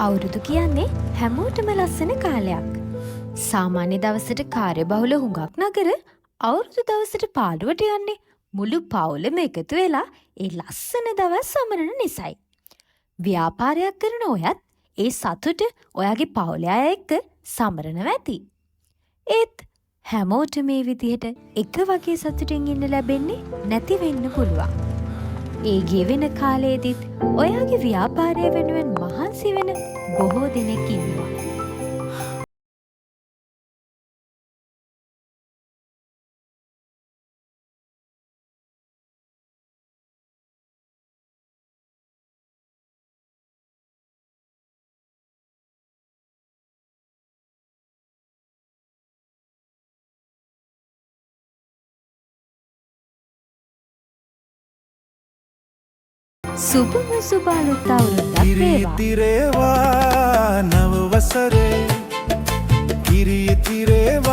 අවුරුදු කියන්නේ හැමෝටම ලස්සන කාලයක්. සාමාන්‍ය දවසට කාර්යබහුල හුඟක් නගර අවුරුදු දවසට පාඩුවට යන්නේ මුළු පවුලම එකතු වෙලා ඒ ලස්සන දවස් සමරන නිසයි. ව්‍යාපාරයක් කරන ඔයත් ඒ සතුට ඔයාගේ පවුලේ අය එක්ක සමරනවා ඇති. ඒත් හැමෝට මේ විදිහට එක වගේ සතුටින් ඉන්න ලැබෙන්නේ නැති වෙන්න පුළුවන්. ඒ ගෙවෙන කාලයේදීත් ඔයාගේ ව්‍යාපාරය වෙනුවෙන් මහන්සි වෙන බොහෝ දෙනෙක් ඉන්නවා. සුබම සුබ අලුත් අවුරුද්දක් වේවා. කිරිතිරේවා නව වසරේ කිරිතිරේවා